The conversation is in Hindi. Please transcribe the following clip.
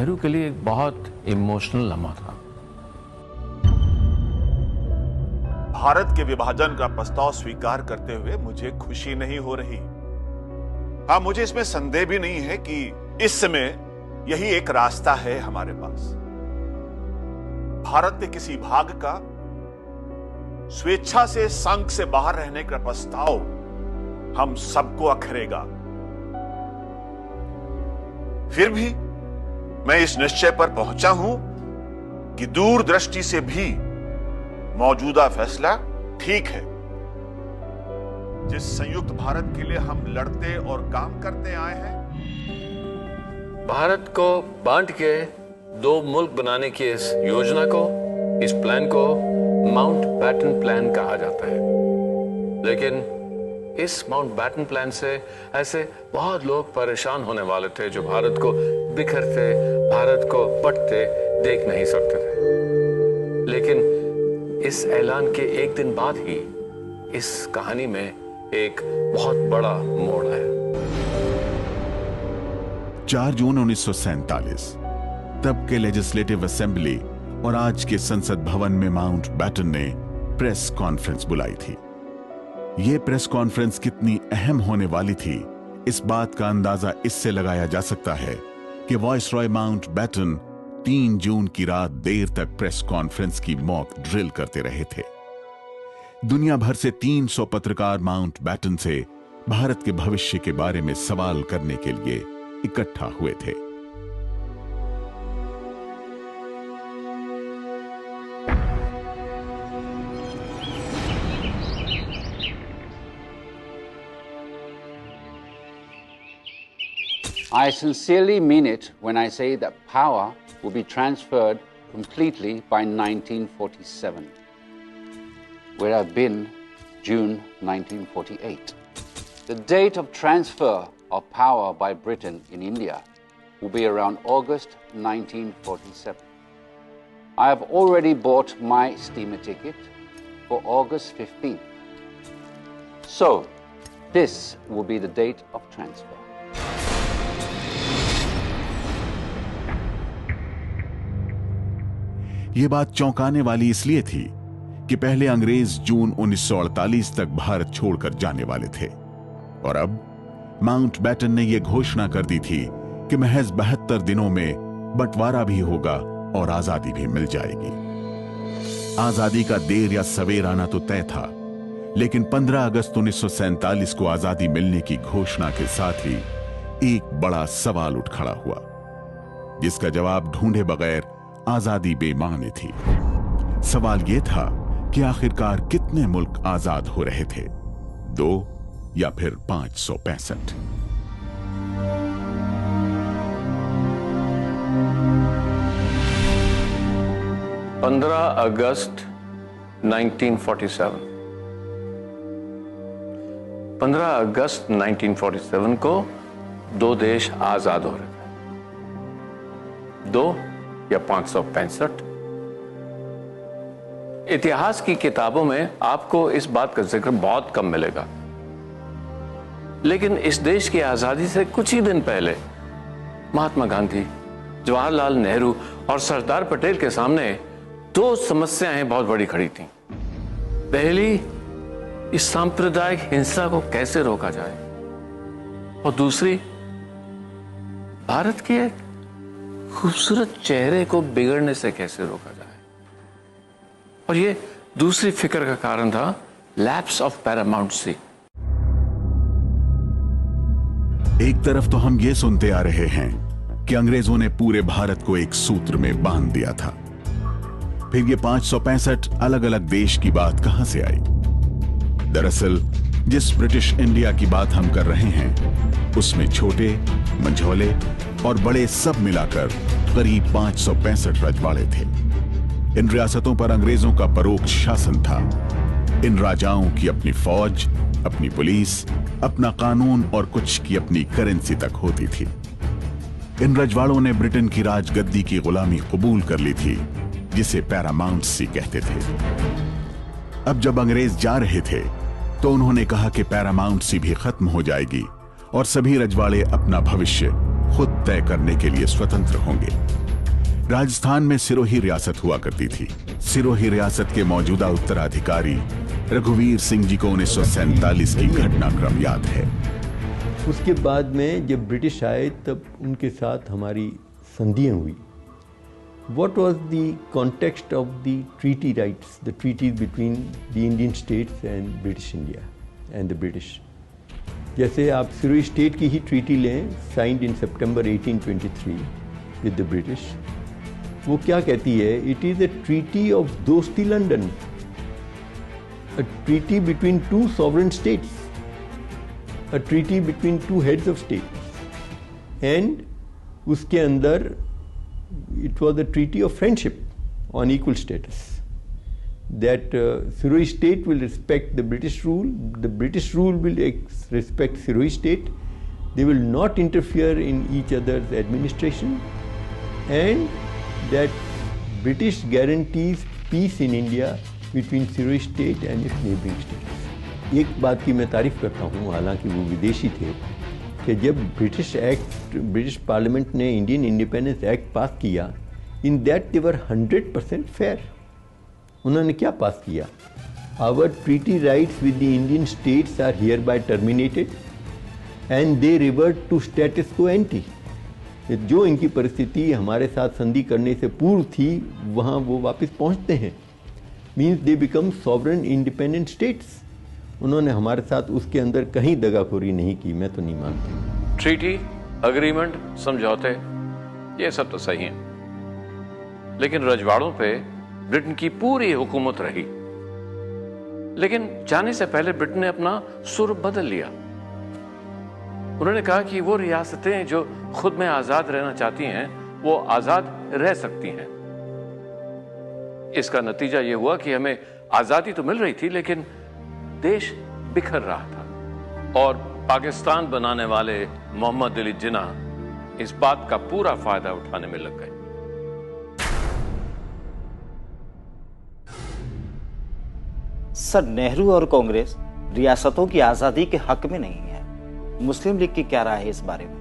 नेहरू के लिए एक बहुत इमोशनल लम्हा था। भारत के विभाजन का प्रस्ताव स्वीकार करते हुए मुझे खुशी नहीं हो रही। हाँ, मुझे इसमें संदेह भी नहीं है कि इस समय यही एक रास्ता है हमारे पास। भारत के किसी भाग का स्वेच्छा से संघ से बाहर रहने का प्रस्ताव हम सबको अखरेगा। फिर भी मैं इस निश्चय पर पहुंचा हूं कि दूरदृष्टि से भी मौजूदा फैसला ठीक है। जिस संयुक्त भारत के लिए हम लड़ते और काम करते आए हैं, भारत को बांट के दो मुल्क बनाने की इस योजना को, इस प्लान को माउंटबैटन प्लान कहा जाता है। लेकिन इस माउंटबैटन प्लान से ऐसे बहुत लोग परेशान होने वाले थे जो भारत को बिखरते, भारत को बंटते देख नहीं सकते थे। लेकिन इस ऐलान के एक दिन बाद ही इस कहानी में एक बहुत बड़ा मोड़ आया। 4 जून 1947 तब के लेजिस्लेटिव असेंबली और आज के संसद भवन में माउंटबैटन ने प्रेस कॉन्फ्रेंस बुलाई थी। यह प्रेस कॉन्फ्रेंस कितनी अहम होने वाली थी, इस बात का अंदाजा इससे लगाया जा सकता है कि वायसरॉय माउंटबैटन 3 जून की रात देर तक प्रेस कॉन्फ्रेंस की मॉक ड्रिल करते रहे थे। दुनिया भर से 300 पत्रकार माउंटबैटन से भारत के भविष्य के बारे में सवाल करने के लिए इकट्ठा हुए थे। I sincerely mean it when I say that power will be transferred completely by 1947, where I've been June 1948. The date of transfer of power by Britain in India will be around August 1947. I have already bought my steamer ticket for August 15th. So, this will be the date of transfer. यह बात चौंकाने वाली इसलिए थी कि पहले अंग्रेज जून 1948 तक भारत छोड़कर जाने वाले थे और अब माउंटबैटन ने यह घोषणा कर दी थी कि महज 72 दिनों में बंटवारा भी होगा और आजादी भी मिल जाएगी। आजादी का देर या सवेर आना तो तय था, लेकिन 15 अगस्त 1947 को आजादी मिलने की घोषणा के साथ ही एक बड़ा सवाल उठ खड़ा हुआ, जिसका जवाब ढूंढे बगैर आजादी बेमानी थी। सवाल यह था कि आखिरकार कितने मुल्क आजाद हो रहे थे, 2 या फिर 565? अगस्त 1947 15 अगस्त 1947 को 2 देश आजाद हो रहे थे, 2 या 565। इतिहास की किताबों में आपको इस बात का जिक्र बहुत कम मिलेगा, लेकिन इस देश की आजादी से कुछ ही दिन पहले महात्मा गांधी, जवाहरलाल नेहरू और सरदार पटेल के सामने 2 समस्याएं बहुत बड़ी खड़ी थीं। पहली, इस सांप्रदायिक हिंसा को कैसे रोका जाए, और दूसरी, भारत के एक खूबसूरत चेहरे को बिगड़ने से कैसे रोका जाए। और ये दूसरी फिक्र का कारण था लैप्स ऑफ पैरामाउंटसी। एक तरफ तो हम ये सुनते आ रहे हैं कि अंग्रेजों ने पूरे भारत को एक सूत्र में बांध दिया था, फिर ये 565 अलग अलग देश की बात कहां से आई? दरअसल जिस ब्रिटिश इंडिया की बात हम कर रहे हैं, उसमें छोटे, मंझोले और बड़े सब मिलाकर करीब 565 रजवाड़े थे। इन रियासतों पर अंग्रेजों का परोक्ष शासन था। इन राजाओं की अपनी फौज, अपनी पुलिस, अपना कानून और कुछ की अपनी करेंसी तक होती थी। इन रजवाड़ों ने ब्रिटेन की राजगद्दी की गुलामी कबूल कर ली थी, जिसे पैरामाउंटसी कहते थे। अब जब अंग्रेज जा रहे थे तो उन्होंने कहा कि पैरामाउंटसी भी खत्म हो जाएगी और सभी रजवाड़े अपना भविष्य खुद तय करने के लिए स्वतंत्र होंगे। राजस्थान में सिरोही रियासत हुआ करती थी। सिरोही रियासत के मौजूदा उत्तराधिकारी रघुवीर सिंह जी को 1947 की घटनाक्रम याद है। उसके बाद में जब ब्रिटिश आए तब उनके साथ हमारी संधियां हुई। What was the context of the treaty rights, the treaties between the Indian states and British India and the British? जैसे आप सिरोही स्टेट की ही ट्रीटी लें, signed in September 1823 with the British, वो क्या कहती है? It is a treaty of दोस्ती London, a treaty between two sovereign states, a treaty between two heads of state, and उसके अंदर it was a treaty of friendship on equal status, that Sirohi state will respect the British rule, the British rule will respect Sirohi state, they will not interfere in each other's administration, and that British guarantees peace in India between Sirohi state and its neighboring states. एक बात की मैं तारीफ करता हूँ, हालांकि वो विदेशी थे, कि जब ब्रिटिश पार्लियामेंट ने इंडियन इंडिपेंडेंस एक्ट पास किया, in that they were 100% fair. उन्होंने क्या पास किया? Our treaty rights with the Indian states are hereby terminated and they revert to status quo ante. जो इनकी परिस्थिति हमारे साथ संधि करने से पूर्व थी, वहाँ वो वापस पहुँचते हैं। Means they become sovereign independent states. उन्होंने हमारे साथ उसके अंदर कहीं दगाखोरी नहीं की, मैं तो नहीं मानती। ट्रीटी, अग्रीमेंट, समझौते, ये सब तो सही है, लेकिन रजवाड़ों पे ब्रिटेन की पूरी हुकूमत रही। लेकिन जाने से पहले ब्रिटेन ने अपना सुर बदल लिया। उन्होंने कहा कि वो रियासतें जो खुद में आजाद रहना चाहती हैं, वो आजाद रह सकती हैं। इसका नतीजा ये हुआ कि हमें आजादी तो मिल रही थी, लेकिन देश बिखर रहा था, और पाकिस्तान बनाने वाले मोहम्मद अली जिन्ना इस बात का पूरा फायदा उठाने में लग गए। सर, नेहरू और कांग्रेस रियासतों की आजादी के हक में नहीं है। मुस्लिम लीग की क्या राय है इस बारे में?